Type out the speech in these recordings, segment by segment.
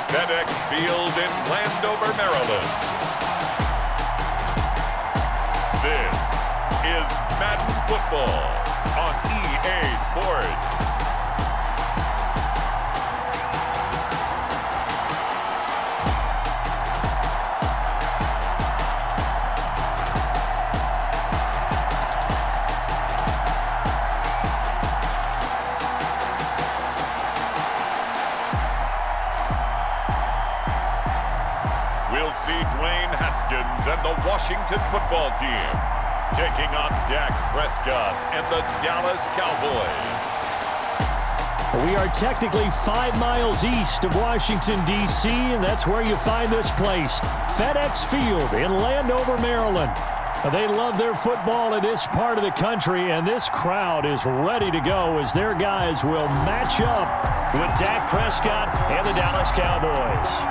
FedExField in Landover, Maryland. This is Madden Football on EA Sports. We'll see Dwayne Haskins and the Washington football team taking on Dak Prescott and the Dallas Cowboys. We are technically 5 miles east of Washington, D.C., and that's where you find this place, FedExField in Landover, Maryland. They love their football in this part of the country, and this crowd is ready to go as their guys will match up with Dak Prescott and the Dallas Cowboys.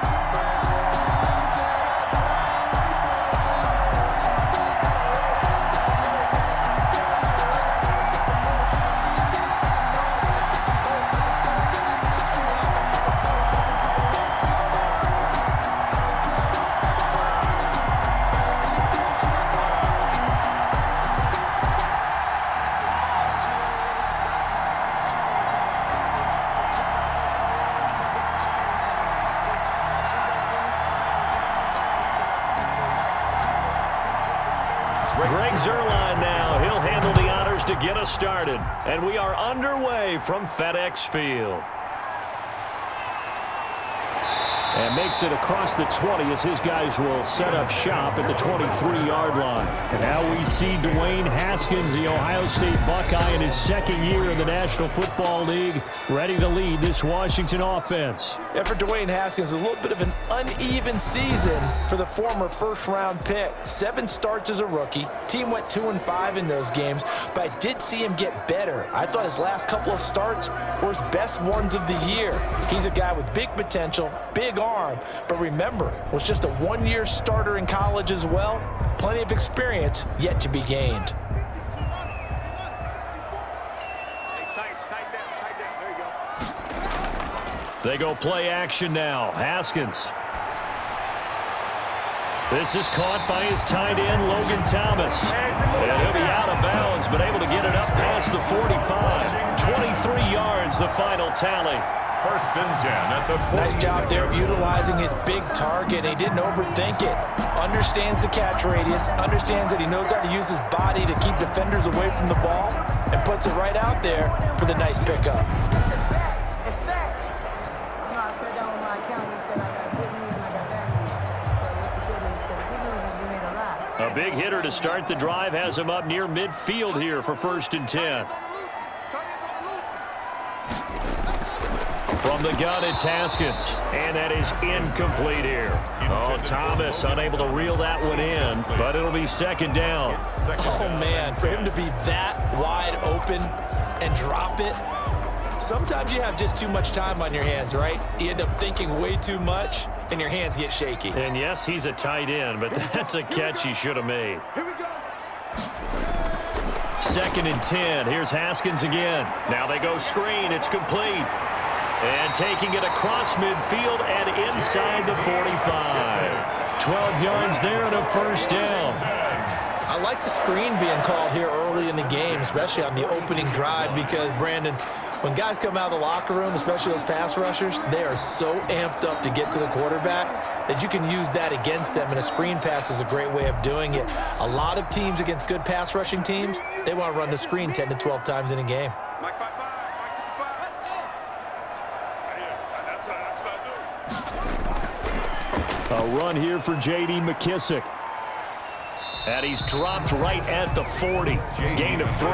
Greg Zuerlein now. He'll handle the honors to get us started. And we are underway from FedExField. And makes it across the 20 as his guys will set up shop at the 23-yard line. And now we see Dwayne Haskins, the Ohio State Buckeye, in his second year in the National Football League, ready to lead this Washington offense. Yeah, for Dwayne Haskins, a little bit of an uneven season for the former first-round pick. 7 starts as a rookie. Team went 2-5 in those games, but I did see him get better. I thought his last couple of starts were his best ones of the year. He's a guy with big potential, big arm, but remember, was just a 1-year starter in college as well. Plenty of experience yet to be gained. They go play action now. Haskins. This is caught by his tight end, Logan Thomas. And he'll be out of bounds, but able to get it up past the 45. 23 yards, the final tally. First and 10 at the 40. Nice job there of utilizing his big target. He didn't overthink it. Understands the catch radius. Understands that he knows how to use his body to keep defenders away from the ball. And puts it right out there for the nice pickup. A big hitter to start the drive has him up near midfield here for first and 10. From the gun, it's Haskins, and that is incomplete here. Oh, Thomas unable to reel that one in, but it'll be second down. Oh, man, for him to be that wide open and drop it, sometimes you have just too much time on your hands, right? You end up thinking way too much, and your hands get shaky. And yes, he's a tight end, but that's a catch he should have made. Second and 10. Here's Haskins again. Now they go screen. It's complete. And taking it across midfield and inside the 45. 12 yards there and a first down. I like the screen being called here early in the game, especially on the opening drive, because, Brandon, when guys come out of the locker room, especially those pass rushers, they are so amped up to get to the quarterback that you can use that against them, and a screen pass is a great way of doing it. A lot of teams against good pass rushing teams, they want to run the screen 10 to 12 times in a game. A run here for J.D. McKissick. And he's dropped right at the 40. Gain of 3.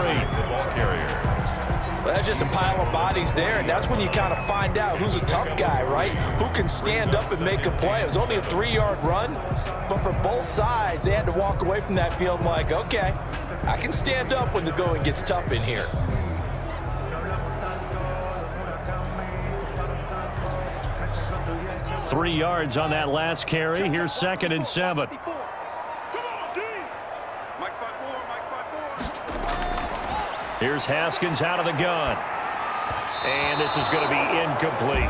Well, that's just a pile of bodies there, and that's when you kind of find out who's a tough guy, right? Who can stand up and make a play. It was only a 3-yard run, but for both sides, they had to walk away from that field like, okay, I can stand up when the going gets tough in here. Three yards on that last carry. Here's second and 7. Here's Haskins out of the gun. And this is going to be incomplete.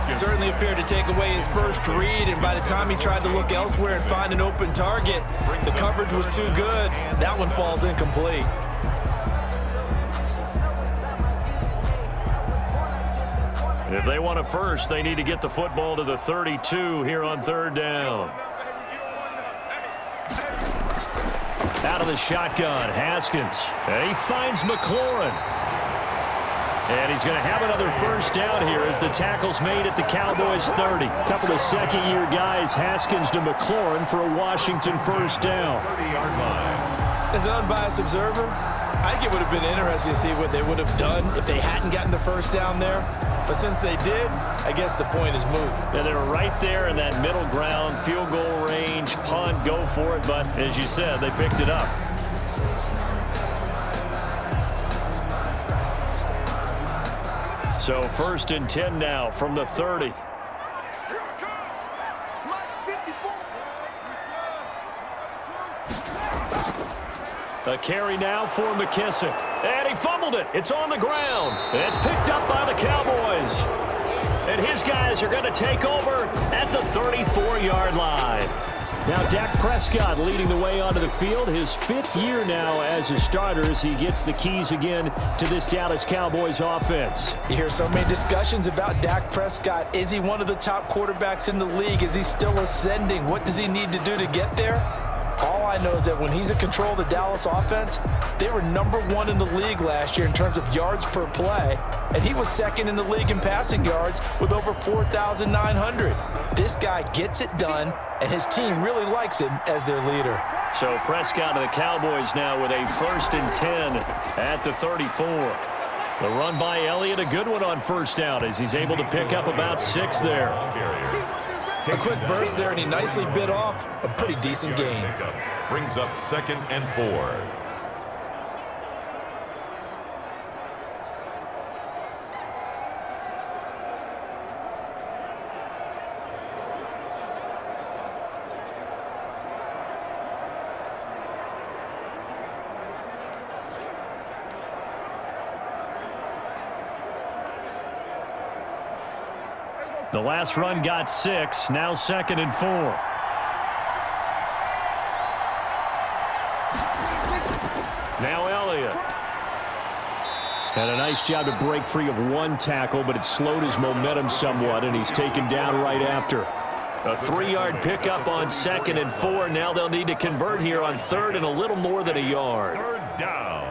Certainly appeared to take away his first read, and by the time he tried to look elsewhere and find an open target, the coverage was too good. That one falls incomplete. If they want a first, they need to get the football to the 32 here on third down. Out of the shotgun, Haskins. And he finds McLaurin. And he's going to have another first down here as the tackle's made at the Cowboys 30. A couple of second-year guys, Haskins to McLaurin for a Washington first down. As an unbiased observer, I think it would have been interesting to see what they would have done if they hadn't gotten the first down there. But since they did, I guess the point is moot. And they were right there in that middle ground, field goal range, punt, go for it. But as you said, they picked it up. So 1st and 10 now from the 30. A carry now for McKissick. And he fumbled it. It's on the ground. It's picked up by the Cowboys. And his guys are going to take over at the 34-yard line. Now Dak Prescott leading the way onto the field. His 5th year now as a starter as he gets the keys again to this Dallas Cowboys offense. You hear so many discussions about Dak Prescott. Is he one of the top quarterbacks in the league? Is he still ascending? What does he need to do to get there? All I know is that when he's in control of the Dallas offense, they were #1 in the league last year in terms of yards per play, and he was 2nd in the league in passing yards with over 4,900. This guy gets it done, and his team really likes him as their leader. So Prescott of the Cowboys now with a 1st and 10 at the 34. The run by Elliott, a good one on first down as he's able to pick up about 6 there. A quick burst there, and he nicely bit off a pretty decent gain. Brings up 2nd and 4. The last run got 6, now 2nd and 4. Now Elliott. And a nice job to break free of one tackle, but it slowed his momentum somewhat, and he's taken down right after. A 3-yard pickup on 2nd and 4. Now they'll need to convert here on 3rd and a little more than a yard. 3rd down.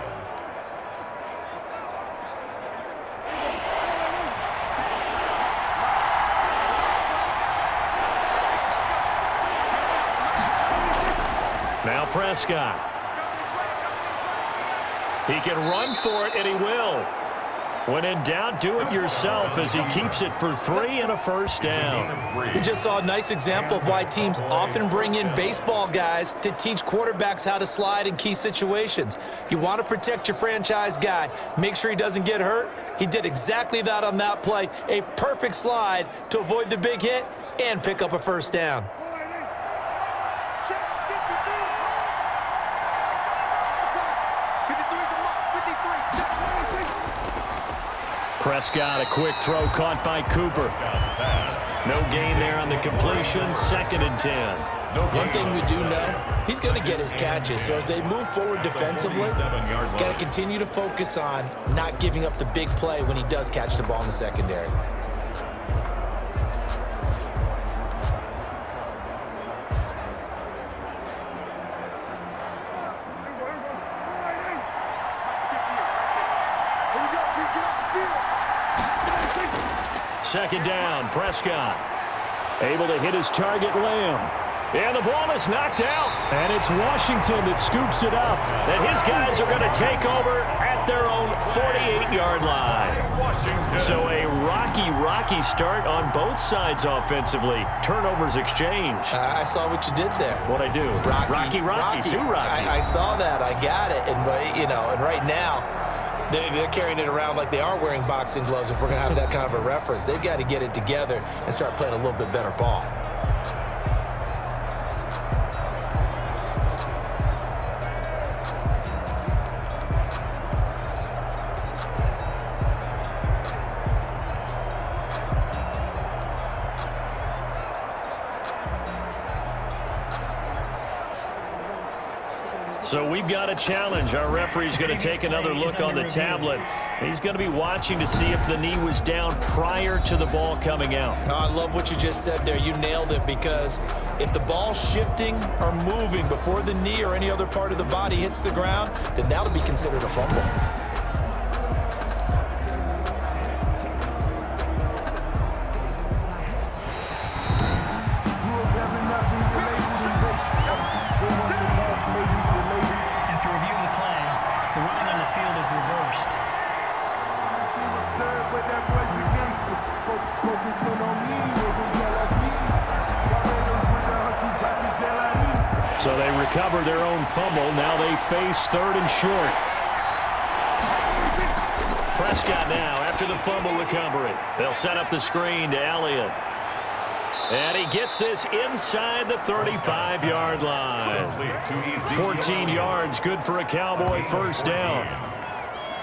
Now Prescott. He can run for it, and he will. When in doubt, do it yourself as he keeps it for 3 and a first down. We just saw a nice example of why teams often bring in baseball guys to teach quarterbacks how to slide in key situations. You want to protect your franchise guy. Make sure he doesn't get hurt. He did exactly that on that play. A perfect slide to avoid the big hit and pick up a first down. Prescott, a quick throw caught by Cooper. No gain there on the completion, 2nd and 10. One thing we do know, he's going to get his catches. So as they move forward defensively, got to continue to focus on not giving up the big play when he does catch the ball in the secondary. Second down, Prescott. Able to hit his target, Lamb. And the ball is knocked out. And it's Washington that scoops it up. And his guys are going to take over at their own 48-yard line. So a rocky start on both sides offensively. Turnovers exchanged. I saw what you did there. What'd I do? Rocky. Two Rockies. I saw that. I got it. And right now, they're carrying it around like they are wearing boxing gloves. If we're going to have that kind of a reference, they've got to get it together and start playing a little bit better ball. So we've got a challenge. Our referee's going to take another look on the tablet. He's going to be watching to see if the knee was down prior to the ball coming out. I love what you just said there. You nailed it, because if the ball's shifting or moving before the knee or any other part of the body hits the ground, then that'll be considered a fumble. So they recover their own fumble. Now they face 3rd and short. Prescott now after the fumble recovery. They'll set up the screen to Elliott. And he gets this inside the 35-yard line. 14 yards, good for a Cowboy first down.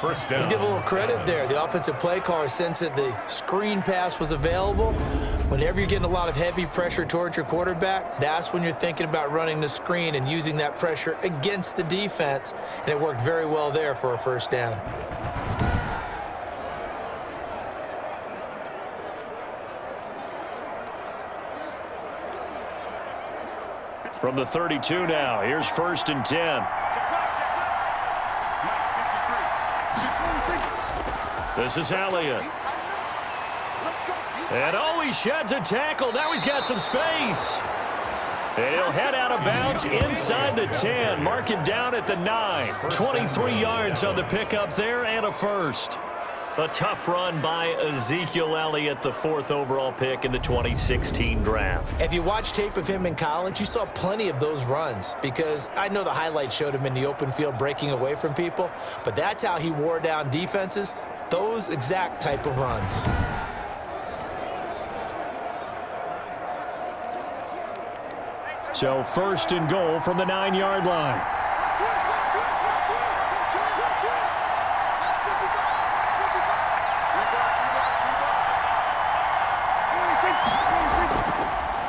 Let's give a little credit there. The offensive play caller sensed that the screen pass was available. Whenever you're getting a lot of heavy pressure towards your quarterback, that's when you're thinking about running the screen and using that pressure against the defense. And it worked very well there for a first down. From the 32 now, here's 1st and 10. This is Elliott. And he sheds a tackle. Now he's got some space. And he'll head out of bounds inside the 10. Mark it down at the 9. 23 yards on the pickup there and a first. A tough run by Ezekiel Elliott, the 4th overall pick in the 2016 draft. If you watch tape of him in college, you saw plenty of those runs, because I know the highlights showed him in the open field breaking away from people, but that's how he wore down defenses, those exact type of runs. So 1st and goal from the 9-yard line.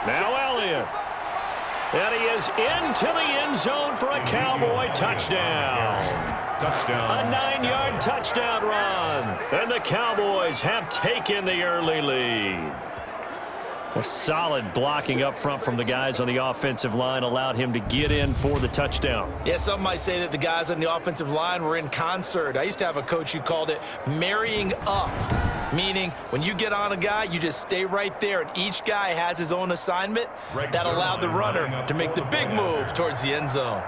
Now Elliott. And he is into the end zone for a Cowboy touchdown. A 9-yard touchdown run. And the Cowboys have taken the early lead. A solid blocking up front from the guys on the offensive line allowed him to get in for the touchdown. Yeah, some might say that the guys on the offensive line were in concert. I used to have a coach who called it marrying up, meaning when you get on a guy, you just stay right there, and each guy has his own assignment. That allowed the runner to make the big move towards the end zone.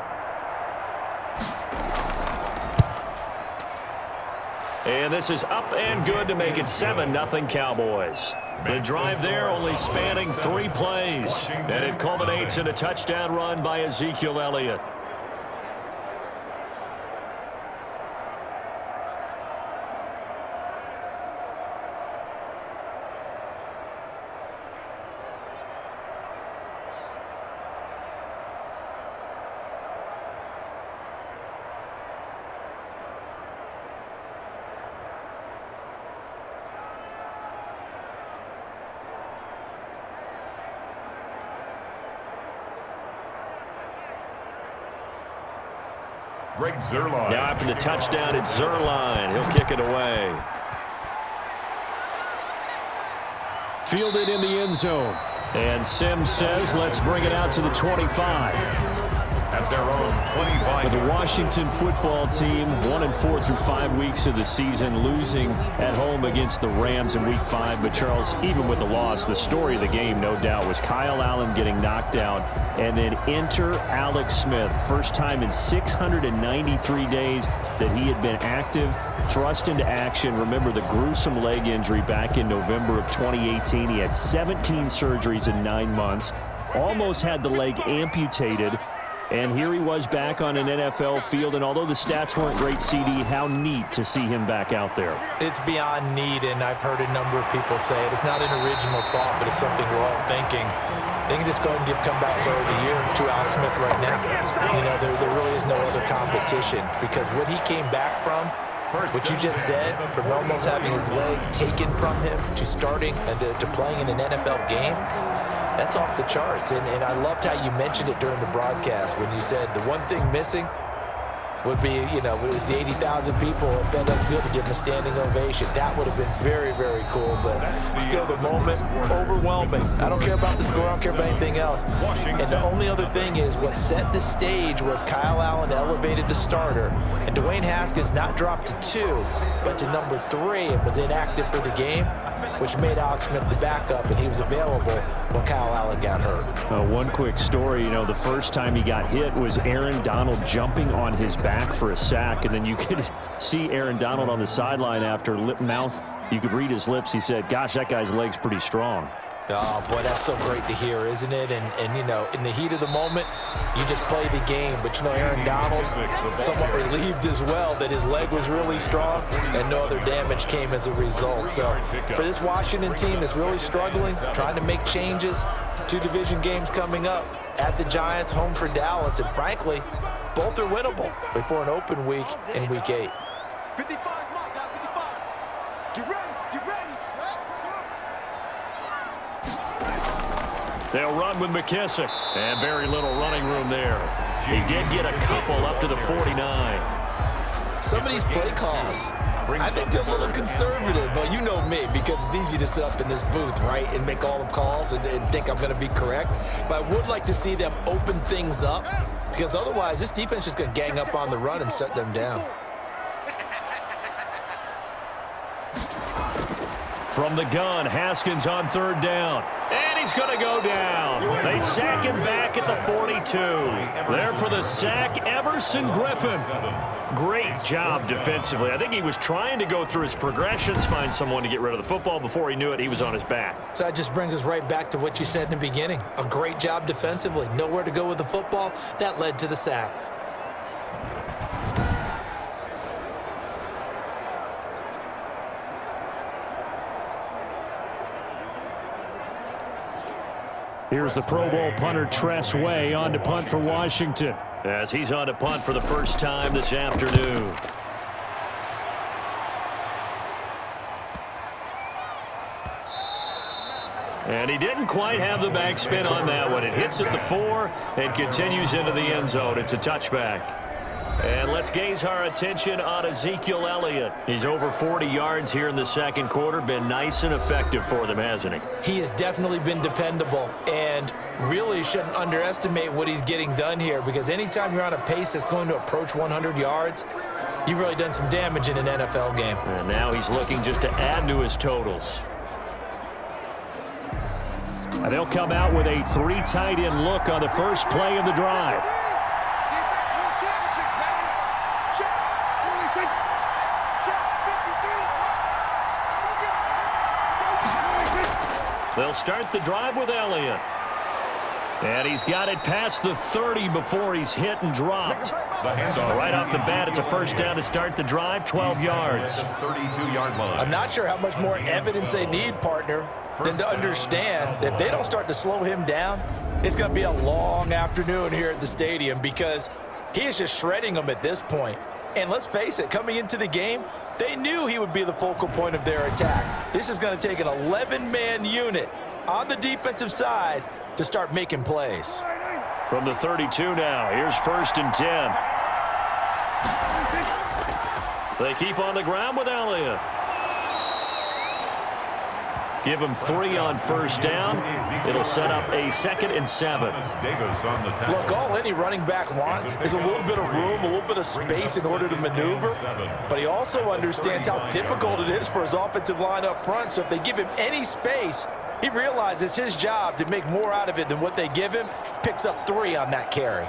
And this is up and good to make it 7-0 Cowboys. The drive there only spanning 3 plays, and it culminates in a touchdown run by Ezekiel Elliott. Now after the touchdown, it's Zerline. He'll kick it away. Fielded in the end zone. And Sims says, let's bring it out to the 25. At their own 25. But the Washington football team, 1-4 through 5 weeks of the season, losing at home against the Rams in Week 5. But, Charles, even with the loss, the story of the game, no doubt, was Kyle Allen getting knocked out. And then enter Alex Smith. First time in 693 days that he had been active, thrust into action. Remember the gruesome leg injury back in November of 2018. He had 17 surgeries in 9 months. Almost had the leg amputated. And here he was back on an NFL field, and although the stats weren't great, CeeDee, how neat to see him back out there. It's beyond neat, and I've heard a number of people say it. It's not an original thought, but it's something we're all thinking. They can just go ahead and give comeback player of the year to Alex Smith right now. You know, there really is no other competition, because what he came back from, what you just said, from almost having his leg taken from him to starting and to playing in an NFL game, that's off the charts. And I loved how you mentioned it during the broadcast when you said the one thing missing would be, it was the 80,000 people at FedExField to give him a standing ovation. That would have been very, very cool, but still the moment, overwhelming. I don't care about the score. I don't care about anything else. And the only other thing is what set the stage was Kyle Allen elevated to starter, and Dwayne Haskins not dropped to 2, but to number 3 and was inactive for the game, which made Alex Smith the backup, and he was available when Kyle Allen got hurt. One quick story, the first time he got hit was Aaron Donald jumping on his back for a sack, and then you could see Aaron Donald on the sideline after lip mouth. You could read his lips. He said, gosh, that guy's leg's pretty strong. Oh, boy, that's so great to hear, isn't it? And in the heat of the moment, you just play the game. But, Aaron Donald, somewhat relieved as well that his leg was really strong and no other damage came as a result. So, for this Washington team that's really struggling, trying to make changes, 2 division games coming up, at the Giants, home for Dallas, and frankly, both are winnable before an open week in Week 8. 55, guys, 55. Get ready, get ready. They'll run with McKissick, and very little running room there. He did get a couple up to the 49. Some of these play calls, I think they're a little conservative, but you know me, because it's easy to sit up in this booth, right, and make all the calls and think I'm going to be correct. But I would like to see them open things up, because otherwise this defense is going to gang up on the run and shut them down. From the gun, Haskins on 3rd down. And he's going to go down. They sack him back at the 42. There for the sack, Everson Griffin. Great job defensively. I think he was trying to go through his progressions, find someone to get rid of the football. Before he knew it, he was on his back. So that just brings us right back to what you said in the beginning. A great job defensively. Nowhere to go with the football. That led to the sack. Here's the Pro Bowl punter Tress Way on to punt for Washington, as he's on to punt for the first time this afternoon. And he didn't quite have the backspin on that one. It hits at the 4 and continues into the end zone. It's a touchback. And let's gaze our attention on Ezekiel Elliott. He's over 40 yards here in the second quarter. Been nice and effective for them, hasn't he? He has definitely been dependable, and really shouldn't underestimate what he's getting done here, because anytime you're on a pace that's going to approach 100 yards, you've really done some damage in an NFL game. And now he's looking just to add to his totals. And they'll come out with a 3 tight end look on the first play of the drive. They'll start the drive with Elliott. And he's got it past the 30 before he's hit and dropped. Right off the bat, it's a first down to start the drive, 12 yards. I'm not sure how much more evidence they need, partner, than to understand that if they don't start to slow him down, it's going to be a long afternoon here at the stadium, because he is just shredding them at this point. And let's face it, coming into the game, they knew he would be the focal point of their attack. This is going to take an 11-man unit on the defensive side to start making plays. From the 32 now, here's 1st and 10. They keep on the ground with Elliott. Give him 3 on first down. It'll set up a 2nd and 7. Look, all any running back wants is a little bit of room, a little bit of space in order to maneuver. But he also understands how difficult it is for his offensive line up front. So if they give him any space, he realizes his job to make more out of it than what they give him. Picks up 3 on that carry.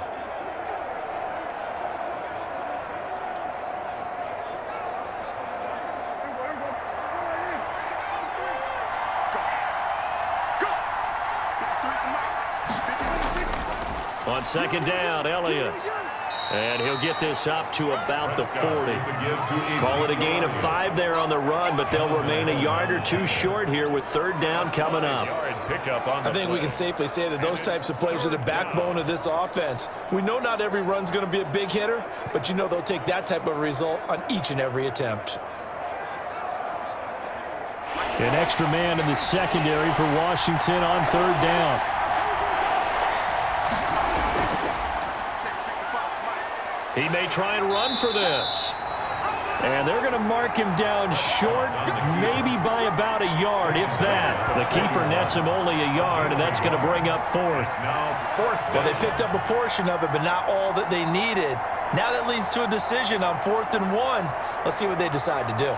On 2nd down, Elliott. And he'll get this up to about the 40. Call it a gain of 5 there on the run, but they'll remain a yard or 2 short here with 3rd down coming up. I think we can safely say that those types of plays are the backbone of this offense. We know not every run's going to be a big hitter, but they'll take that type of result on each and every attempt. An extra man in the secondary for Washington on 3rd down. He may try and run for this. And they're going to mark him down short, maybe by about a yard, if that. The keeper nets him only a yard, and that's going to bring up fourth. Well, they picked up a portion of it, but not all that they needed. Now that leads to a decision on 4th and 1. Let's see what they decide to do.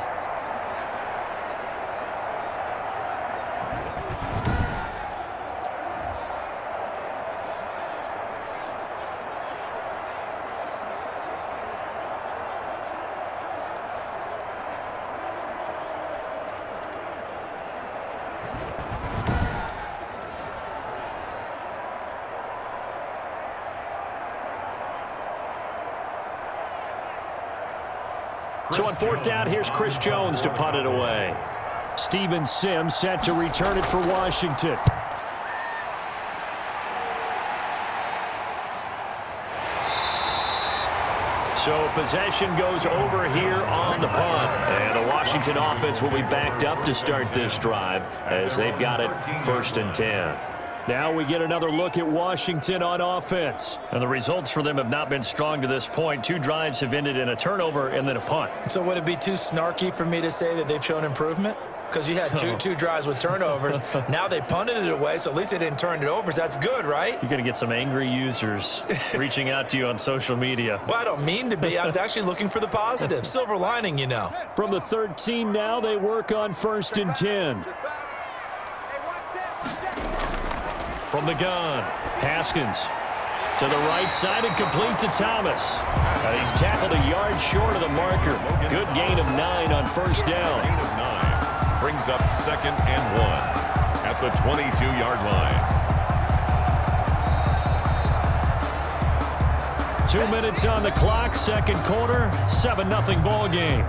So on 4th down, here's Chris Jones to punt it away. Steven Sims set to return it for Washington. So possession goes over here on the punt. And the Washington offense will be backed up to start this drive as they've got it 1st and 10. Now we get another look at Washington on offense. And the results for them have not been strong to this point. 2 drives have ended in a turnover and then a punt. So would it be too snarky for me to say that they've shown improvement? Because you had two drives with turnovers. Now they punted it away, so at least they didn't turn it over. So that's good, right? You're going to get some angry users reaching out to you on social media. Well, I don't mean to be. I was actually looking for the positive. Silver lining, you know. From the 13 now, they work on 1st and 10. From the gun, Haskins to the right side and complete to Thomas. He's tackled a yard short of the marker. Good gain of 9 on 1st down. Gain of 9 brings up 2nd and 1 at the 22-yard line. 2 minutes on the clock, 2nd quarter, 7-0 ball game.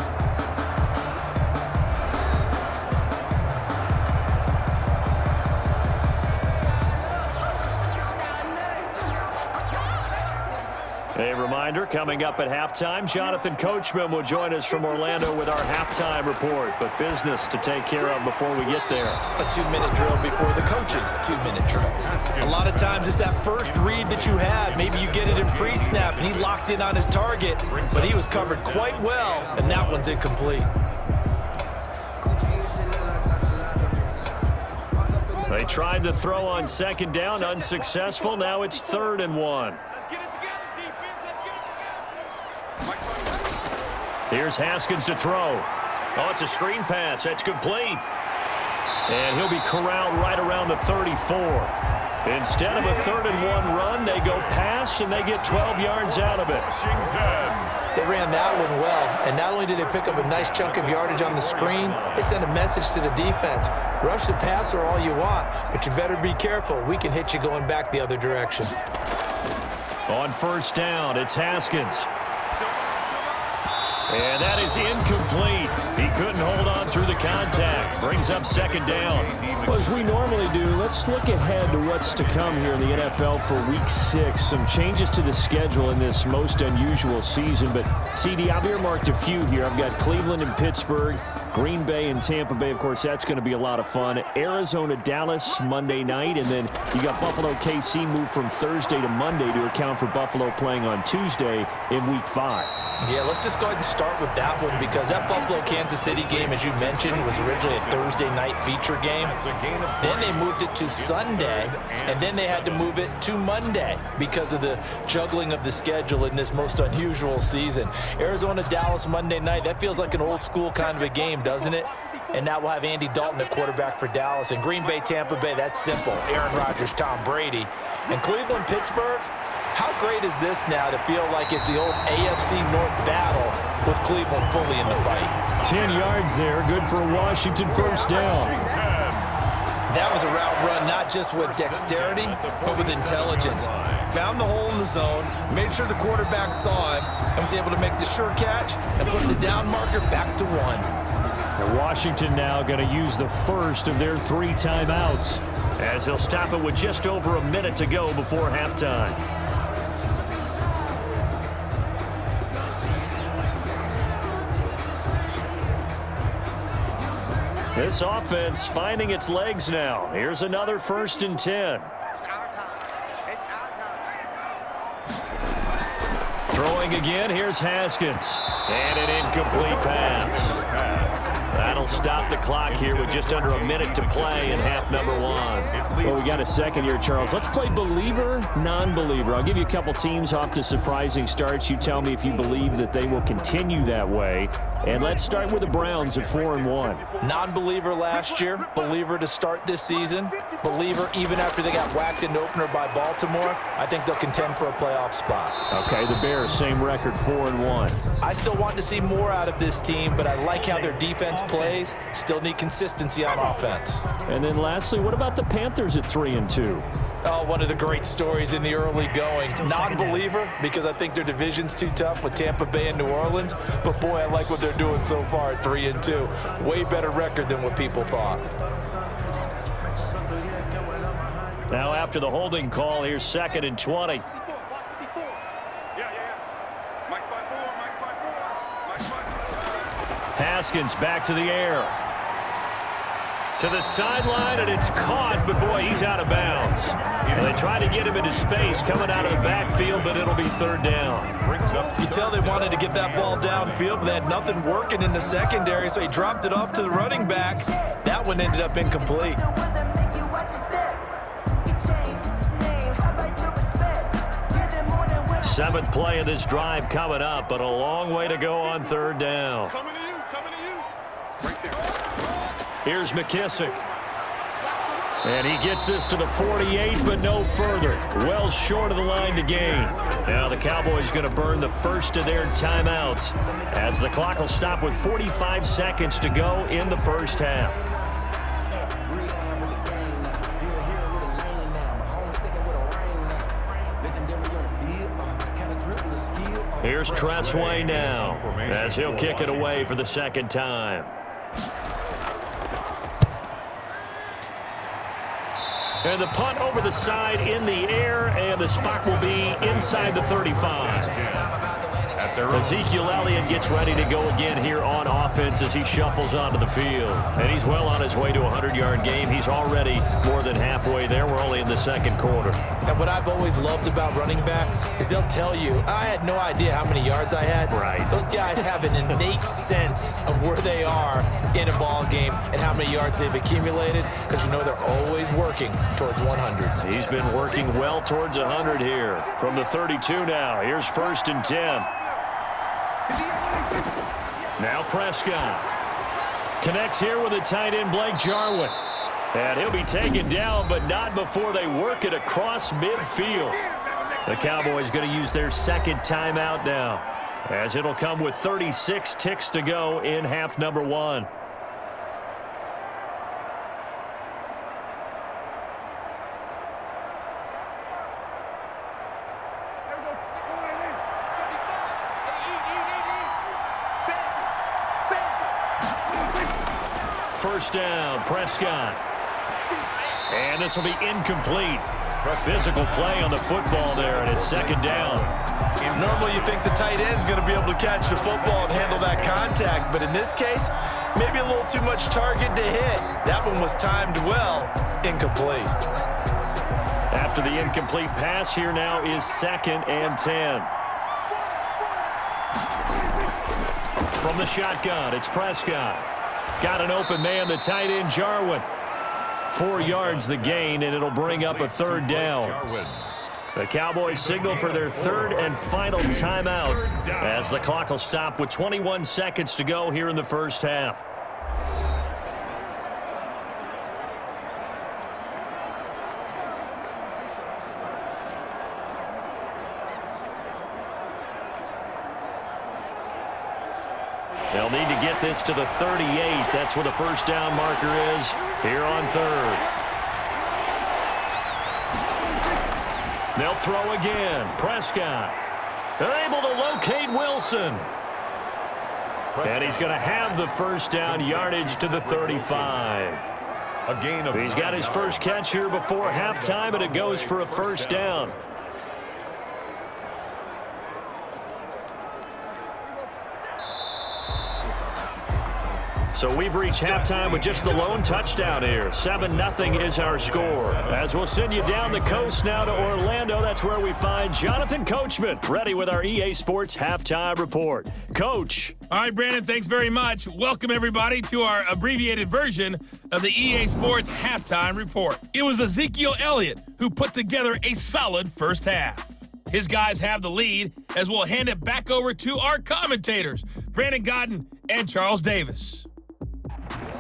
A reminder, coming up at halftime, Jonathan Coachman will join us from Orlando with our halftime report. But business to take care of before we get there. A 2-minute drill before the coach's 2-minute drill. A lot of times it's that first read that you had. Maybe you get it in pre-snap and he locked in on his target, but he was covered quite well, and that one's incomplete. They tried to throw on 2nd down, unsuccessful. Now it's 3rd and 1. Here's Haskins to throw. Oh, it's a screen pass. That's complete. And he'll be corralled right around the 34. Instead of a 3rd and 1 run, they go pass, and they get 12 yards out of it. They ran that one well, and not only did they pick up a nice chunk of yardage on the screen, they sent a message to the defense. Rush the passer all you want, but you better be careful. We can hit you going back the other direction. On 1st down, it's Haskins. And that is incomplete. He couldn't hold on through the contact. Brings up 2nd down. Well, as we normally do, let's look ahead to what's to come here in the NFL for Week 6. Some changes to the schedule in this most unusual season. But, CeeDee, I've earmarked a few here. I've got Cleveland and Pittsburgh, Green Bay and Tampa Bay. Of course, that's going to be a lot of fun. Arizona, Dallas, Monday night. And then you got Buffalo, KC moved from Thursday to Monday to account for Buffalo playing on Tuesday in Week 5. Yeah, let's just go ahead and start with that one because that Buffalo-Kansas City game, as you mentioned, was originally a Thursday night feature game. Then they moved it to Sunday, and then they had to move it to Monday because of the juggling of the schedule in this most unusual season. Arizona-Dallas Monday night, that feels like an old-school kind of a game, doesn't it? And now we'll have Andy Dalton at quarterback for Dallas. And Green Bay, Tampa Bay, that's simple. Aaron Rodgers, Tom Brady. And Cleveland, Pittsburgh, how great is this now to feel like it's the old AFC North battle with Cleveland fully in the fight? 10 yards there, good for Washington 1st down. That was a route run not just with dexterity, but with intelligence. Found the hole in the zone, made sure the quarterback saw him, and was able to make the sure catch and flip the down marker back to 1. And Washington now going to use the first of their 3 timeouts as they'll stop it with just over a minute to go before halftime. This offense finding its legs now. Here's another 1st and 10. It's our time. It's our time. Throwing again, here's Haskins. And an incomplete pass. That'll stop the clock here with just under a minute to play in half number one. Well, we got a second here, Charles. Let's play believer, non-believer. I'll give you a couple teams off to surprising starts. You tell me if you believe that they will continue that way. And let's start with the Browns at 4-1. Non-believer last year, believer to start this season, believer even after they got whacked in the opener by Baltimore. I think they'll contend for a playoff spot. Okay, the Bears, same record, 4-1. I still want to see more out of this team, but I like how their defense plays. Still need consistency on offense. And then lastly, what about the Panthers at 3-2? Oh, one of the great stories in the early going. Non-believer because I think their division's too tough with Tampa Bay and New Orleans. But, boy, I like what they're doing so far at 3-2. Way better record than what people thought. Now after the holding call, here's 2nd and 20. Haskins back to the air. To the sideline, and it's caught, but boy, he's out of bounds. And they try to get him into space coming out of the backfield, but it'll be 3rd down. You can tell they wanted to get that ball downfield, but they had nothing working in the secondary, so he dropped it off to the running back. That one ended up incomplete. Seventh play of this drive coming up, but a long way to go on 3rd down. Coming to you. Right there. Here's McKissick. And he gets this to the 48, but no further. Well short of the line to gain. Now the Cowboys going to burn the first of their timeouts as the clock will stop with 45 seconds to go in the first half. Here's Tressway now as he'll kick it away for the 2nd time. And the punt over the side in the air, and the spot will be inside the 35. Ezekiel Elliott gets ready to go again here on offense as he shuffles onto the field. And he's well on his way to a 100-yard game. He's already more than halfway there. We're only in the 2nd quarter. And what I've always loved about running backs is they'll tell you, I had no idea how many yards I had. Right. Those guys have an innate sense of where they are in a ball game and how many yards they've accumulated because you know they're always working towards 100. He's been working well towards 100 here. From the 32 now, here's 1st and 10. Now Prescott connects here with the tight end Blake Jarwin. And he'll be taken down, but not before they work it across midfield. The Cowboys going to use their 2nd timeout now, as it'll come with 36 ticks to go in half number one. First down, Prescott. And this will be incomplete. Physical play on the football there, and it's 2nd down. Normally you think the tight end's going to be able to catch the football and handle that contact, but in this case, maybe a little too much target to hit. That one was timed well, incomplete. After the incomplete pass, here now is 2nd and 10. From the shotgun, it's Prescott. Got an open man, the tight end, Jarwin. 4 yards the gain, and it'll bring up a 3rd down. The Cowboys signal for their 3rd and final timeout as the clock will stop with 21 seconds to go here in the first half. They'll need to get this to the 38. That's where the first down marker is here on 3rd. They'll throw again. Prescott. They're able to locate Wilson. And he's going to have the first down, yardage to the 35. He's got his first catch here before halftime, and it goes for a first down. So we've reached halftime with just the lone touchdown here. 7-0 is our score. As we'll send you down the coast now to Orlando, that's where we find Jonathan Coachman, ready with our EA Sports Halftime Report. Coach. All right, Brandon, thanks very much. Welcome, everybody, to our abbreviated version of the EA Sports Halftime Report. It was Ezekiel Elliott who put together a solid first half. His guys have the lead as we'll hand it back over to our commentators, Brandon Godden and Charles Davis.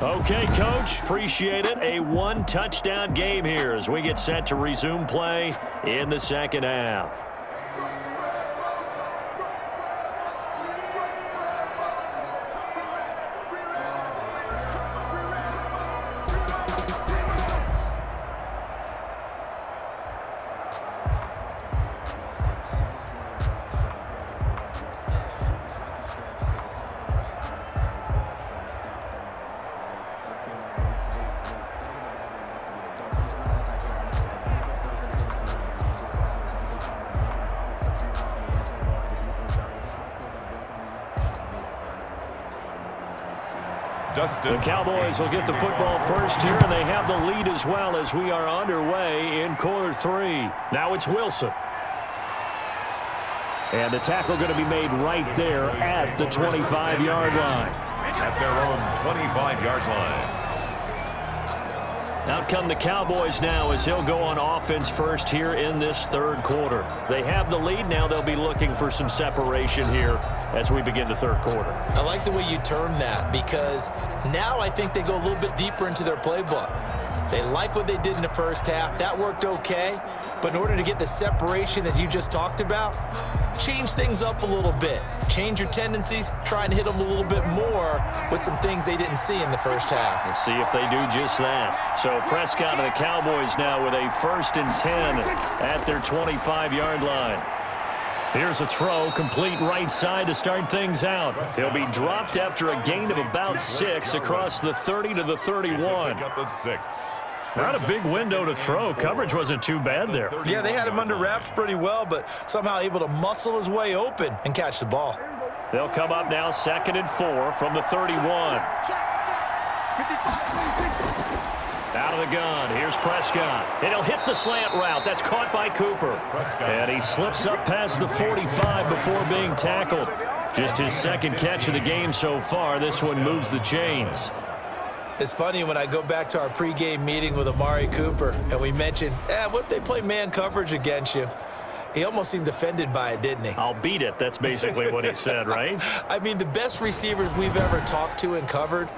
Okay, Coach, appreciate it. A one-touchdown game here as we get set to resume play in the second half. Dustin. The Cowboys will get the football first here, and they have the lead as well as we are underway in quarter 3. Now it's Wilson. And the tackle going to be made right there at the 25-yard line. At their own 25-yard line. Out come the Cowboys now as he'll go on offense first here in this third quarter. They have the lead. Now they'll be looking for some separation here as we begin the third quarter. I like the way you termed that because now I think they go a little bit deeper into their playbook. They like what they did in the first half. That worked okay. But in order to get the separation that you just talked about, change things up a little bit. Change your tendencies, try and hit them a little bit more with some things they didn't see in the first half. Let's see if they do just that. So Prescott and the Cowboys now with a 1st and 10 at their 25-yard line. Here's a throw, complete right side to start things out. He'll be dropped after a gain of about 6 across the 30 to the 31. Not a big window to throw. Coverage wasn't too bad there. Yeah, they had him under wraps pretty well, but somehow able to muscle his way open and catch the ball. They'll come up now 2nd and 4 from the 31. Out of the gun, here's Prescott. And he'll hit the slant route. That's caught by Cooper. And he slips up past the 45 before being tackled. Just his second catch of the game so far. This one moves the chains. It's funny when I go back to our pregame meeting with Amari Cooper and we mentioned, what if they play man coverage against you? He almost seemed offended by it, didn't he? I'll beat it. That's basically what he said, right? I mean, the best receivers we've ever talked to and covered,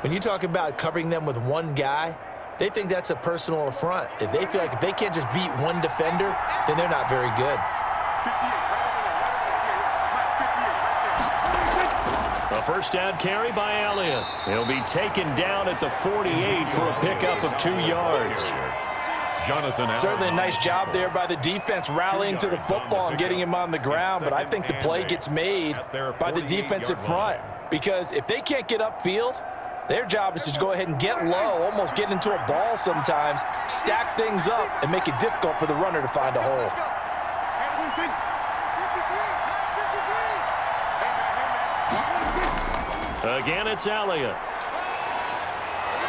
when you talk about covering them with one guy, they think that's a personal affront. If they feel like if they can't just beat one defender, then they're not very good. A first down carry by Elliott. He'll be taken down at the 48 for a pickup of 2 yards. Certainly a nice job there by the defense rallying to the football and getting him on the ground, but I think the play gets made by the defensive front because if they can't get upfield, their job is to go ahead and get low, almost get into a ball sometimes, stack things up, and make it difficult for the runner to find a hole. Again, it's Elliott.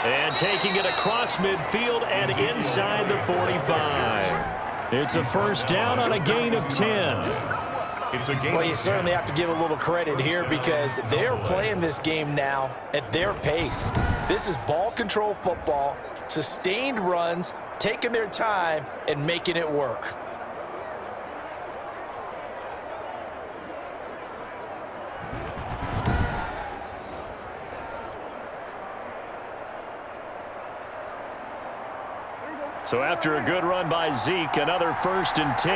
And taking it across midfield and inside the 45. It's a first down on a gain of 10. Well, you certainly have to give a little credit here because they're playing this game now at their pace. This is ball control football, sustained runs, taking their time, and making it work. So after a good run by Zeke, another 1st and 10.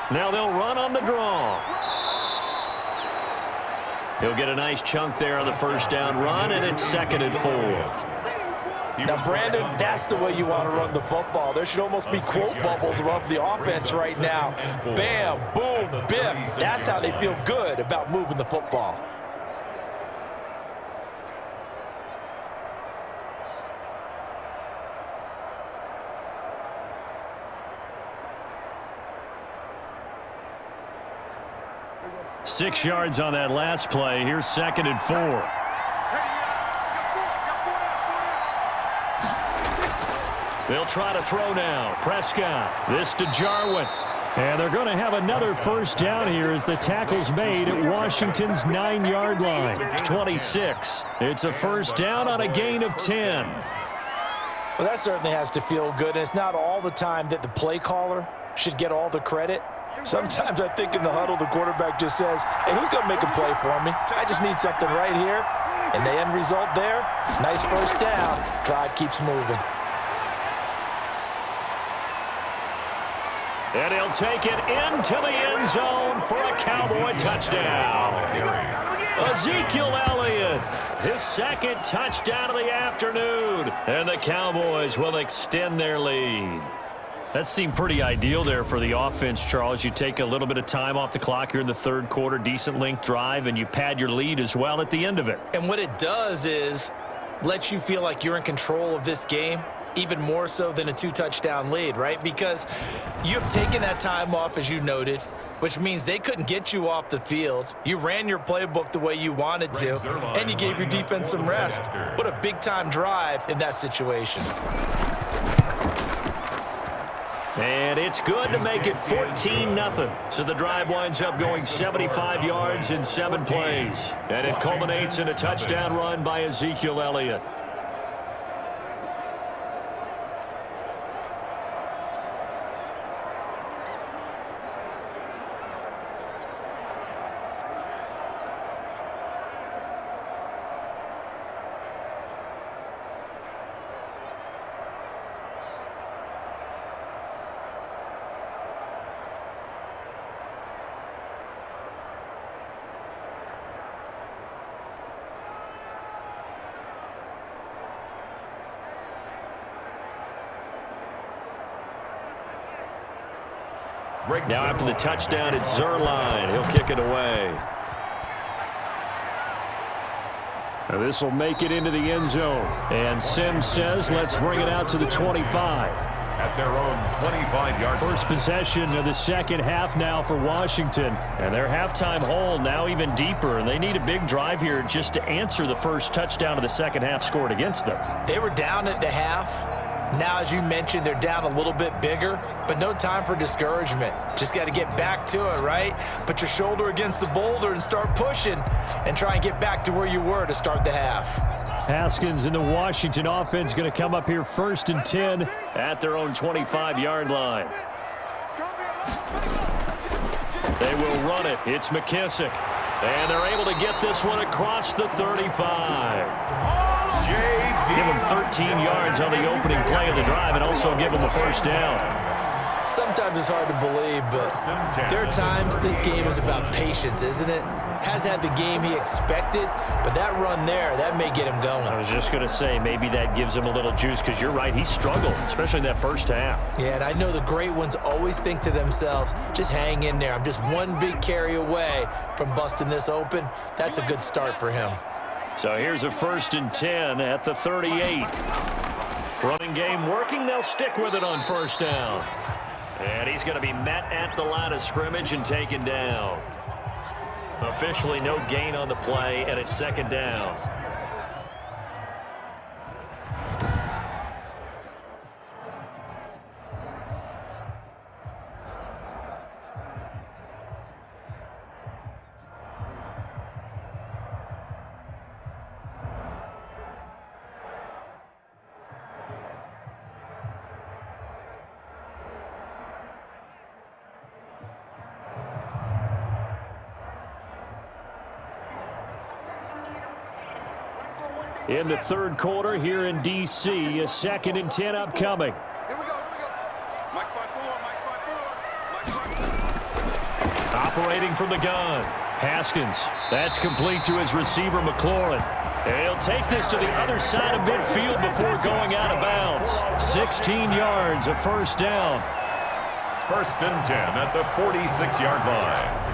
Now they'll run on the draw. He'll get a nice chunk there on the first down run, and it's 2nd and 4. Now, Brandon, that's the way you want to run the football. There should almost be quote bubbles above the offense right now. Bam, boom, biff. That's how they feel good about moving the football. 6 yards on that last play. Here's 2nd and 4. They'll try to throw now. Prescott. This to Jarwin. And they're going to have another first down here as the tackle's made at Washington's 9-yard line. 26. It's a first down on a gain of 10. Well, that certainly has to feel good. And it's not all the time that the play caller should get all the credit. Sometimes I think in the huddle, the quarterback just says, hey, who's going to make a play for me? I just need something right here. And the end result there, nice first down. Drive keeps moving. And he'll take it into the end zone for a Cowboy touchdown. Ezekiel Elliott, his 2nd touchdown of the afternoon. And the Cowboys will extend their lead. That seemed pretty ideal there for the offense, Charles. You take a little bit of time off the clock here in the 3rd quarter, decent length drive, and you pad your lead as well at the end of it. And what it does is let you feel like you're in control of this game, even more so than a 2-touchdown lead, right? Because you've taken that time off, as you noted, which means they couldn't get you off the field. You ran your playbook the way you wanted to, and you gave your defense some rest. What a big-time drive in that situation. And it's good to make it 14-0. So the drive winds up going 75 yards in 7 plays. And it culminates in a touchdown run by Ezekiel Elliott. Now after the touchdown, it's Zerline. He'll kick it away. Now this will make it into the end zone. And Sims says, let's bring it out to the 25. At their own 25-yard line. First possession of the second half now for Washington. And their halftime hole now even deeper. And they need a big drive here just to answer the first touchdown of the second half scored against them. They were down at the half. Now, as you mentioned, they're down a little bit bigger, but no time for discouragement. Just got to get back to it, right? Put your shoulder against the boulder and start pushing and try and get back to where you were to start the half. Haskins in the Washington offense going to come up here 1st and 10 at their own 25-yard line. They will run it. It's McKissick. And they're able to get this one across the 35. Give him 13 yards on the opening play of the drive and also give him the first down. Sometimes it's hard to believe, but there are times this game is about patience, isn't it? Has had the game he expected, but that run there, that may get him going. I was just going to say, maybe that gives him a little juice because you're right, he struggled, especially in that first half. Yeah, and I know the great ones always think to themselves, just hang in there. I'm just one big carry away from busting this open. That's a good start for him. So here's a 1st and 10 at the 38. Running game working. They'll stick with it on first down. And he's going to be met at the line of scrimmage and taken down. Officially no gain on the play, and it's 2nd down. In the 3rd quarter here in D.C., a 2nd and 10 upcoming. Here we go. Mike 5-4. Operating from the gun. Haskins. That's complete to his receiver, McLaurin. And he'll take this to the other side of midfield before going out of bounds. 16 yards, a first down. 1st and 10 at the 46-yard line.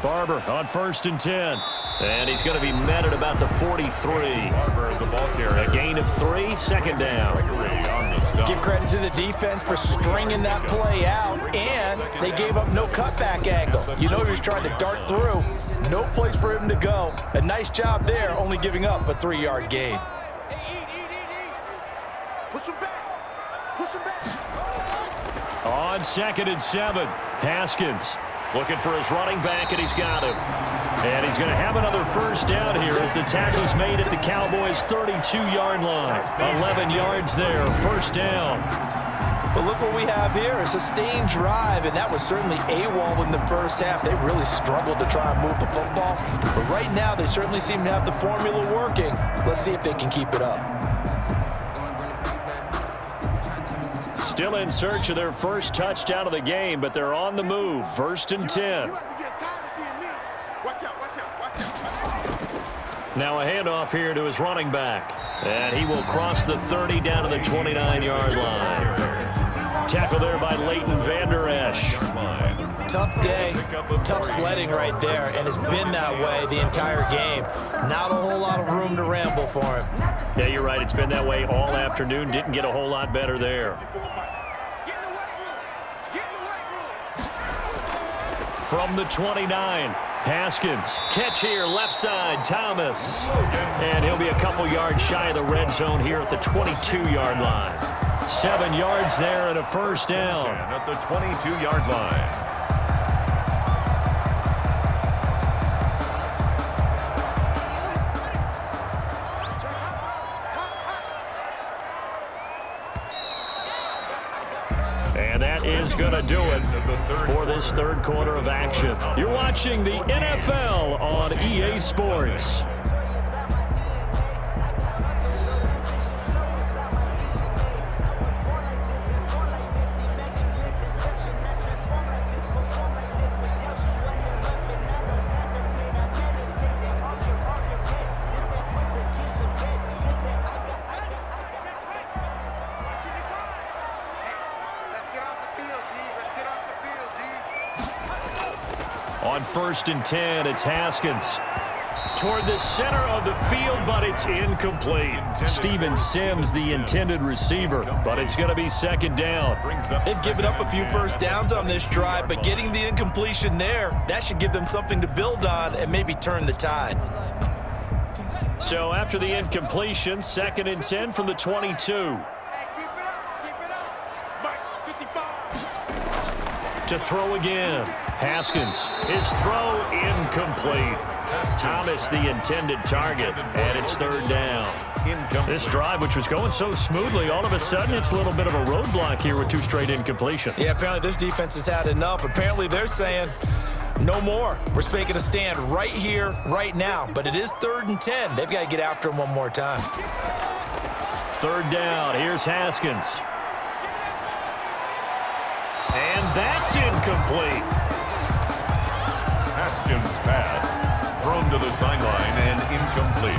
Barber on 1st and 10. And he's going to be met at about the 43. Barber, the ball carrier. A gain of 3, 2nd down. Give credit to the defense for stringing that play out, and they gave up no cutback angle. You know he was trying to dart through. No place for him to go. A nice job there, only giving up a 3-yard gain. Push him back. Push him back. On 2nd and 7, Haskins looking for his running back, and he's got him. And he's going to have another 1st down here as the tackle's made at the Cowboys' 32-yard line. 11 yards there, 1st down. But look what we have here, a sustained drive, and that was certainly AWOL in the first half. They really struggled to try and move the football. But right now, they certainly seem to have the formula working. Let's see if they can keep it up. Still in search of their 1st touchdown of the game, but they're on the move. 1st and 10. Now a handoff here to his running back. And he will cross the 30 down to the 29-yard line. Tackle there by Leighton Vander Esch. Tough day, tough sledding right there, and it's been that way the entire game. Not a whole lot of room to ramble for him. Yeah, you're right. It's been that way all afternoon. Didn't get a whole lot better there. From the 29, Haskins. Catch here, left side, Thomas. And he'll be a couple yards shy of the red zone here at the 22-yard line. 7 yards there and a 1st down. At the 22-yard line. And that is going to do it for this 3rd quarter of action. You're watching the NFL on EA Sports. On 1st and 10, it's Haskins. Toward the center of the field, but it's incomplete. Steven Sims, the intended receiver, but it's going to be 2nd down. They've given up a few 1st downs on this drive, but getting the incompletion there, that should give them something to build on and maybe turn the tide. So after the incompletion, 2nd and 10 from the 22. To throw again. Haskins, his throw incomplete. Thomas, the intended target, and it's 3rd down. This drive, which was going so smoothly, all of a sudden it's a little bit of a roadblock here with 2 straight incompletions. Yeah, apparently this defense has had enough. Apparently they're saying, no more. We're making a stand right here, right now. But it is 3rd and 10. They've got to get after him one more time. 3rd down. Here's Haskins. And that's incomplete. Haskins' pass thrown to the sideline and incomplete.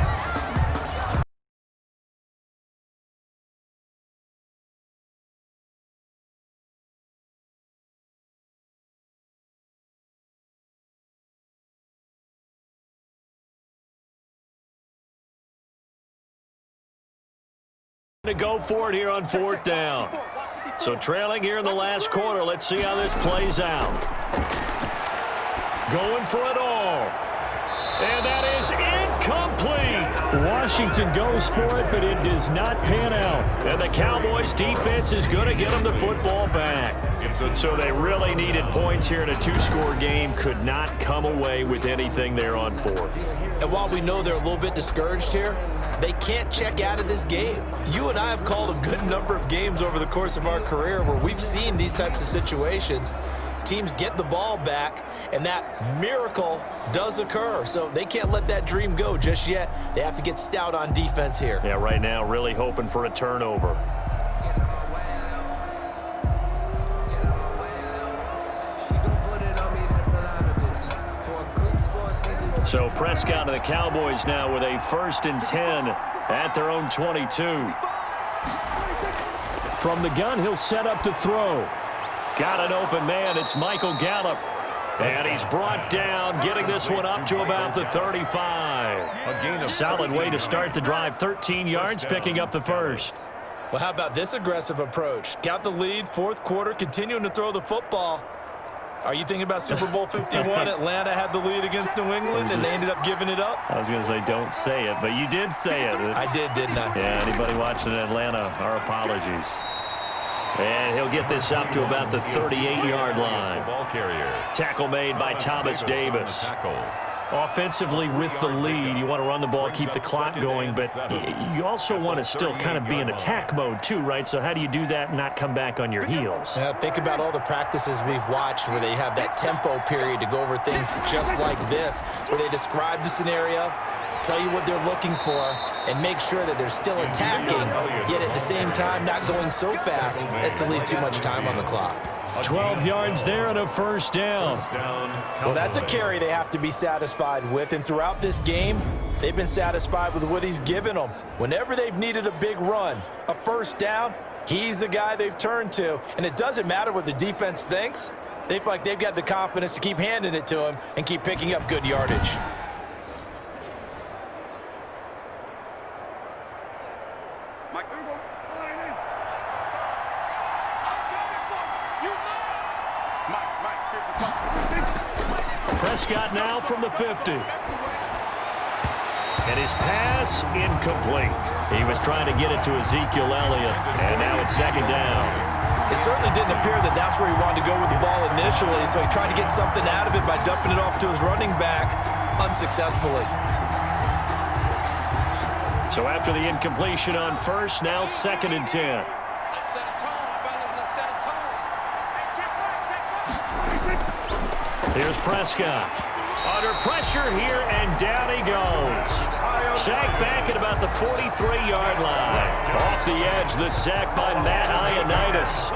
To go for it here on 4th down. So trailing here in the last quarter. Let's see how this plays out. Going for it all. And that is incomplete. Washington goes for it, but it does not pan out. And the Cowboys defense is going to get them the football back. So they really needed points here in a 2-score game. Could not come away with anything there on 4th. And while we know they're a little bit discouraged here, they can't check out of this game. You and I have called a good number of games over the course of our career where we've seen these types of situations. Teams get the ball back, and that miracle does occur. So they can't let that dream go just yet. They have to get stout on defense here. Yeah, right now really hoping for a turnover. So Prescott and the Cowboys now with a 1st and 10 at their own 22. From the gun, he'll set up to throw. Got an open man. It's Michael Gallup. And he's brought down, getting this one up to about the 35. Solid way to start the drive. 13 yards, picking up the first. Well, how about this aggressive approach? Got the lead, fourth quarter, continuing to throw the football. Are you thinking about Super Bowl 51? Atlanta had the lead against New England, and they ended up giving it up? I was going to say don't say it, but you did say it. I did, didn't I? Yeah, anybody watching Atlanta, our apologies. And he'll get this up to about the 38-yard line. Tackle made by Thomas Davis. Offensively with the lead, you want to run the ball, keep the clock going, but you also want to still kind of be in attack mode too, right? So how do you do that and not come back on your heels? Yeah, think about all the practices we've watched where they have that tempo period to go over things just like this, where they describe the scenario, tell you what they're looking for, and make sure that they're still attacking, yet at the same time not going so fast as to leave too much time on the clock. 12 yards there and a first down. Well, that's a carry they have to be satisfied with, and throughout this game, they've been satisfied with what he's given them. Whenever they've needed a big run, a first down, he's the guy they've turned to, and it doesn't matter what the defense thinks. They feel like they've got the confidence to keep handing it to him and keep picking up good yardage. Prescott now from the 50. And his pass incomplete. He was trying to get it to Ezekiel Elliott, and now it's second down. It certainly didn't appear that that's where he wanted to go with the ball initially, so he tried to get something out of it by dumping it off to his running back unsuccessfully. So after the incompletion on first, now second and 10. Here's Prescott. Under pressure here, and down he goes. Sacked back at about the 43-yard line. Off the edge, the sack by Matt Ioannidis.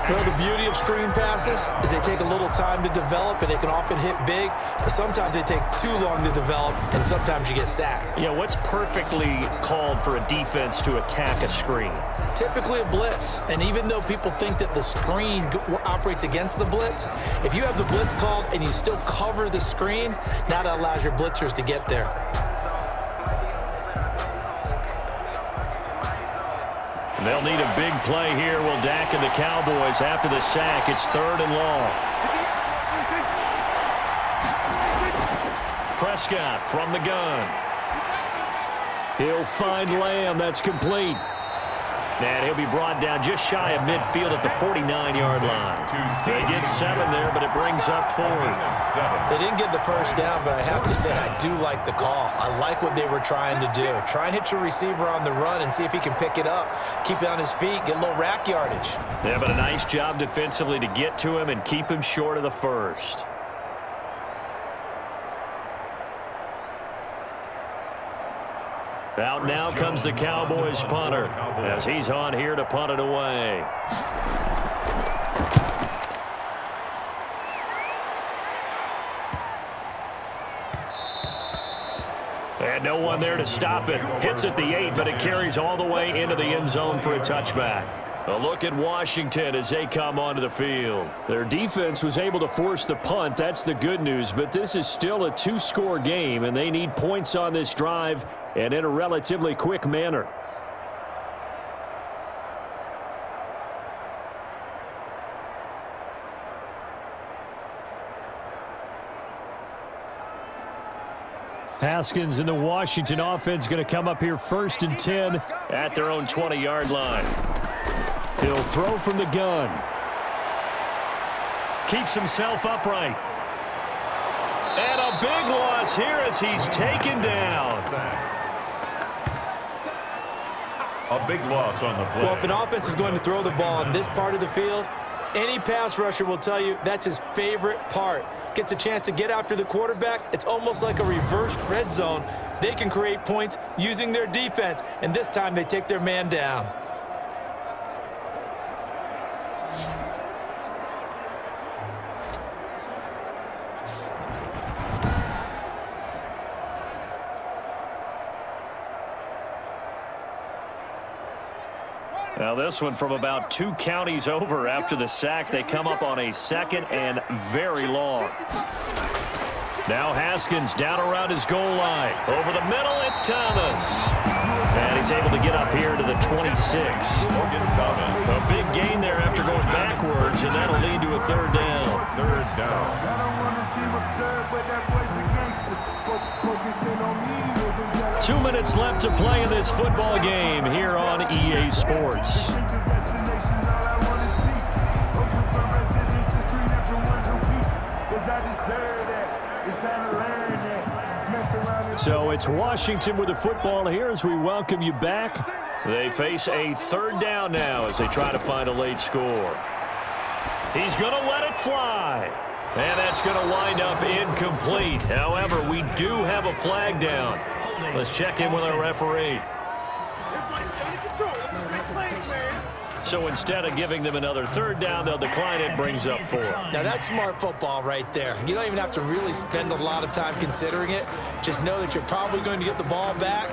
Well, the beauty of screen passes is they take a little time to develop, and they can often hit big, but sometimes they take too long to develop, and sometimes you get sacked. Yeah, what's perfectly called for a defense to attack a screen? Typically a blitz, and even though people think that the screen operates against the blitz, if you have the blitz called and you still cover the screen, now that allows your blitzers to get there. They'll need a big play here, will Dak and the Cowboys after the sack. It's third and long. Prescott from the gun. He'll find Lamb. That's complete. And he'll be brought down just shy of midfield at the 49-yard line. They get 7 there, but it brings up fourth. They didn't get the first down, but I have to say I do like the call. I like what they were trying to do. Try and hit your receiver on the run and see if he can pick it up. Keep it on his feet, get a little rack yardage. Yeah, but a nice job defensively to get to him and keep him short of the first. Out now comes the Cowboys punter as he's on here to punt it away. And no one there to stop it. Hits at the 8, but it carries all the way into the end zone for a touchback. A look at Washington as they come onto the field. Their defense was able to force the punt. That's the good news, but this is still a 2-score game, and they need points on this drive and in a relatively quick manner. Haskins and the Washington offense going to come up here first and 10 at their own 20-yard line. He'll throw from the gun. Keeps himself upright. And a big loss here as he's taken down. A big loss on the play. Well, if an offense is going to throw the ball in this part of the field, any pass rusher will tell you that's his favorite part. Gets a chance to get after the quarterback. It's almost like a reversed red zone. They can create points using their defense, and this time they take their man down. Now this one from about 2 counties over after the sack. They come up on a 2nd and very long. Now Haskins down around his goal line. Over the middle, it's Thomas. And he's able to get up here to the 26. A big gain there after going backwards, and that'll lead to a 3rd down. 3rd down. 2 minutes left to play in this football game here on EA Sports. So it's Washington with the football here as we welcome you back. They face a 3rd down now as they try to find a late score. He's going to let it fly. And that's going to wind up incomplete. However, we do have a flag down. Let's check in with our referee. So instead of giving them another 3rd down, they'll decline it, brings up 4. Now that's smart football right there. You don't even have to really spend a lot of time considering it. Just know that you're probably going to get the ball back.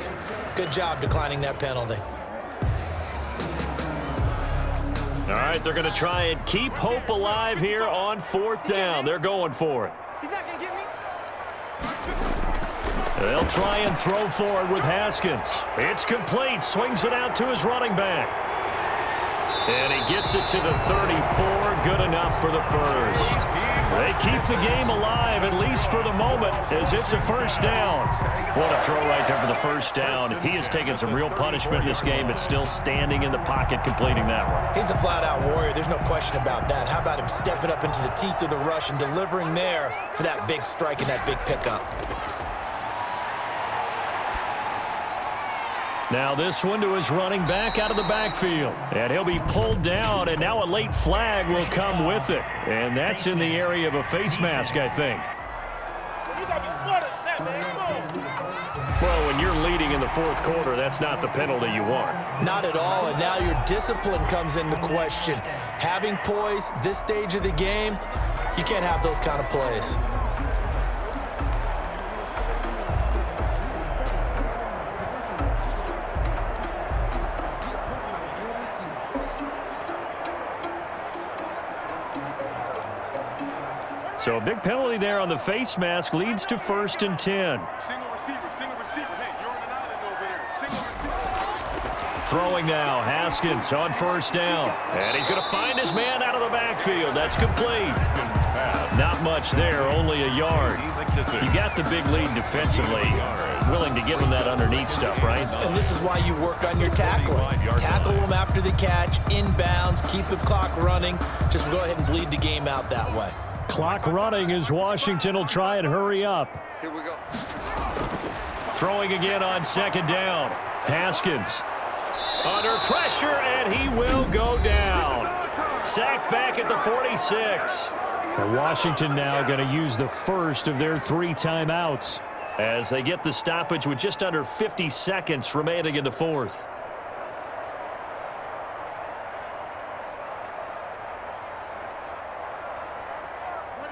Good job declining that penalty. All right, they're going to try and keep hope alive here on 4th down. They're going for it. He's not going to get me. They'll try and throw forward with Haskins. It's complete. Swings it out to his running back. And he gets it to the 34. Good enough for the 1st. They keep the game alive, at least for the moment, as it's a 1st down. What a throw right there for the 1st down. He has taken some real punishment in this game, but still standing in the pocket, completing that one. He's a flat-out warrior. There's no question about that. How about him stepping up into the teeth of the rush and delivering there for that big strike and that big pickup? Now this one to his running back out of the backfield. And he'll be pulled down, and now a late flag will come with it. And that's in the area of a face mask, I think. You got to be smarter than that, man. Come on. Well, when you're leading in the 4th quarter, that's not the penalty you want. Not at all, and now your discipline comes into question. Having poise this stage of the game, you can't have those kind of plays. So a big penalty there on the face mask leads to 1st and 10. Single receiver. Hey, you're on an island over there. Single receiver. Throwing now, Haskins on 1st down. And he's going to find his man out of the backfield. That's complete. Not much there, only a yard. You got the big lead defensively. Willing to give him that underneath stuff, right? And this is why you work on your tackling. Tackle them after the catch, inbounds, keep the clock running. Just go ahead and bleed the game out that way. Clock running as Washington will try and hurry up. Here we go. Throwing again on 2nd down. Haskins under pressure, and he will go down. Sacked back at the 46. And Washington now going to use the 1st of their 3 timeouts as they get the stoppage with just under 50 seconds remaining in the 4th.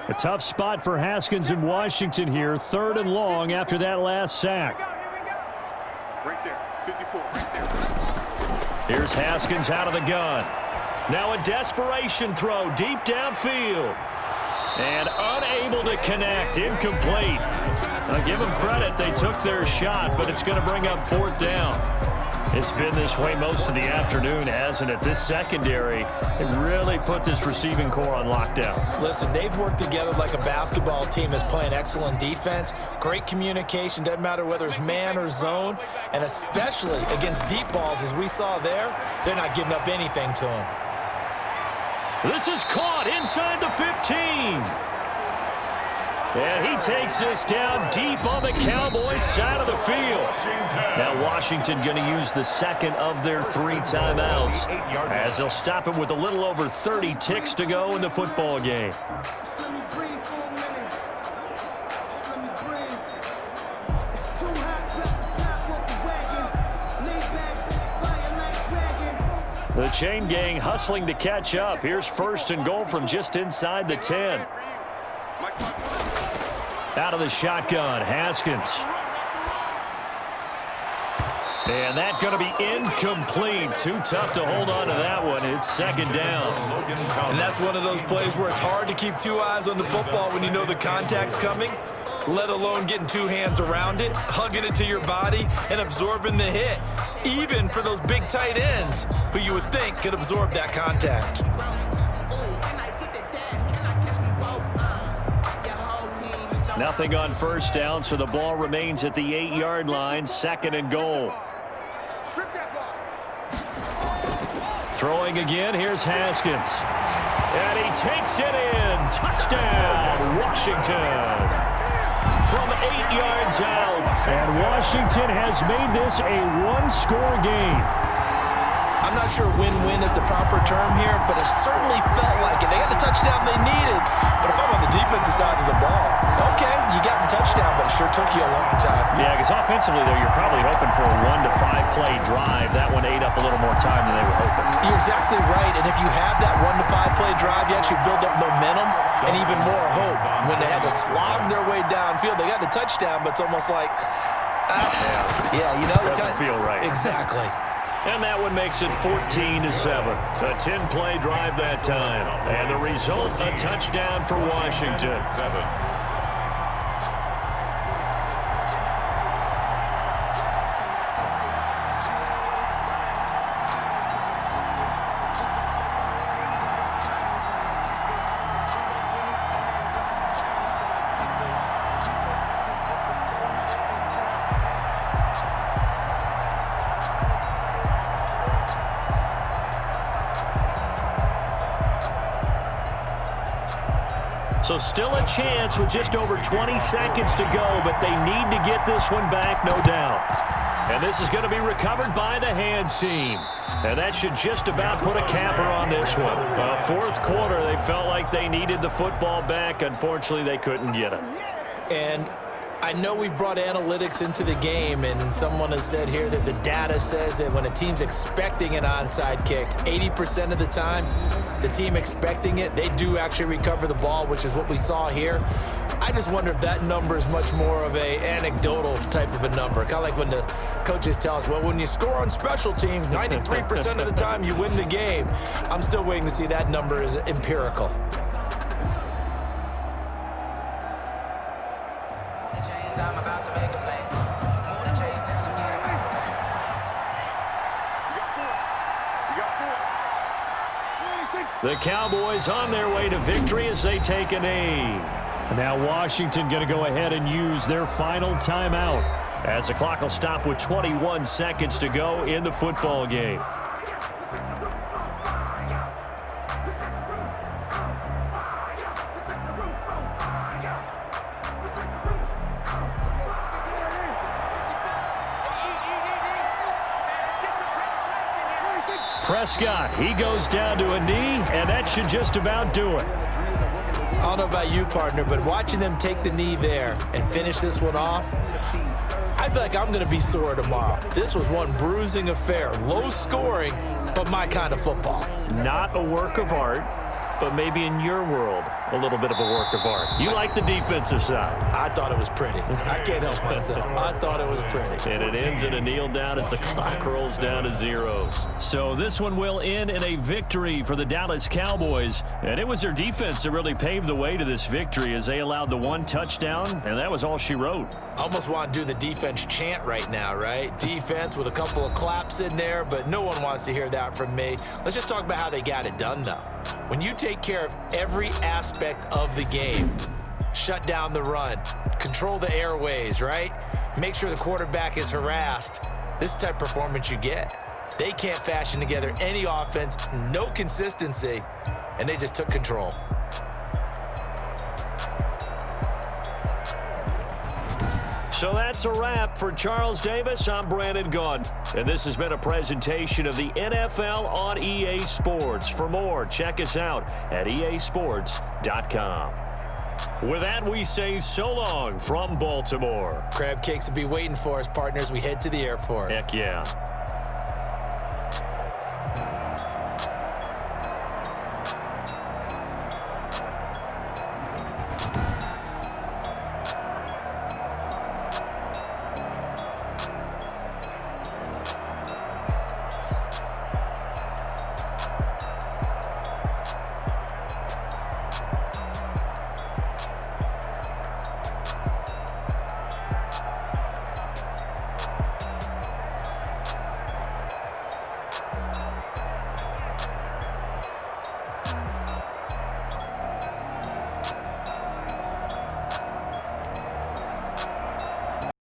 A tough spot for Haskins in Washington here. 3rd and long after that last sack. Right there. 54. Right there. Here's Haskins out of the gun. Now a desperation throw deep downfield. And unable to connect. Incomplete. I give them credit. They took their shot, but it's going to bring up 4th down. It's been this way most of the afternoon, hasn't it? This secondary, it really put this receiving core on lockdown. Listen, they've worked together like a basketball team that's playing excellent defense. Great communication, doesn't matter whether it's man or zone. And especially against deep balls, as we saw there, they're not giving up anything to them. This is caught inside the 15. And he takes this down deep on the Cowboys side of the field. Now Washington going to use the 2nd of their 3 timeouts as they'll stop it with a little over 30 ticks to go in the football game. The chain gang hustling to catch up. Here's 1st and goal from just inside the 10. Out of the shotgun, Haskins. And that's going to be incomplete. Too tough to hold on to that one. It's second down. And that's one of those plays where it's hard to keep two eyes on the football when you know the contact's coming, let alone getting two hands around it, hugging it to your body, and absorbing the hit, even for those big tight ends who you would think could absorb that contact. Nothing on first down, so the ball remains at the 8-yard line, second and goal. Throwing again, here's Haskins. And he takes it in. Touchdown, Washington. From 8 yards out. And Washington has made this a one-score game. I'm not sure win-win is the proper term here, but it certainly felt like it. They got the touchdown they needed, but if I'm on the defensive side of the ball, okay, you got the touchdown, but it sure took you a long time. Yeah, because offensively, though, you're probably hoping for a 1 to 5 play drive. That one ate up a little more time than they were hoping. You're exactly right, and if you have that 1 to 5 play drive, you actually build up momentum and even more hope. When they had to slog their way downfield, they got the touchdown, but it's almost like, you know. Doesn't feel right. Exactly. And that one makes it 14-7. A 10-play drive that time. And the result, a touchdown for Washington. So still a chance with just over 20 seconds to go, but they need to get this one back, no doubt. And this is going to be recovered by the hands team. And that should just about put a capper on this one. Fourth quarter, they felt like they needed the football back. Unfortunately, they couldn't get it. And I know we've brought analytics into the game, and someone has said here that the data says that when a team's expecting an onside kick, 80% of the time, the team expecting it, they do actually recover the ball, which is what we saw here. I just wonder if that number is much more of a anecdotal type of a number. Kind of like when the coaches tell us, well, when you score on special teams, 93% of the time you win the game. I'm still waiting to see that number is empirical. The Cowboys on their way to victory as they take a knee. Now Washington going to go ahead and use their final timeout as the clock will stop with 21 seconds to go in the football game. Prescott, he goes down to a knee, and that should just about do it. I don't know about you, partner, but watching them take the knee there and finish this one off, I feel like I'm going to be sore tomorrow. This was one bruising affair. Low scoring, but my kind of football. Not a work of art, but maybe in your world, a little bit of a work of art. You like the defensive side. I thought it was pretty. I can't help myself. I thought it was pretty. And it ends in a kneel down as the clock rolls down to zeros. So this one will end in a victory for the Dallas Cowboys. And it was their defense that really paved the way to this victory as they allowed the one touchdown, and that was all she wrote. I almost want to do the defense chant right now, right? Defense with a couple of claps in there, but no one wants to hear that from me. Let's just talk about how they got it done, though. When you take care of every aspect of the game, shut down the run, control the airways, right? Make sure the quarterback is harassed. This type of performance you get. They can't fashion together any offense, no consistency, and they just took control. So that's a wrap for Charles Davis. I'm Brandon Gunn. And this has been a presentation of the NFL on EA Sports. For more, check us out at easports.com. With that, we say so long from Baltimore. Crab cakes will be waiting for us, partners. We head to the airport. Heck yeah.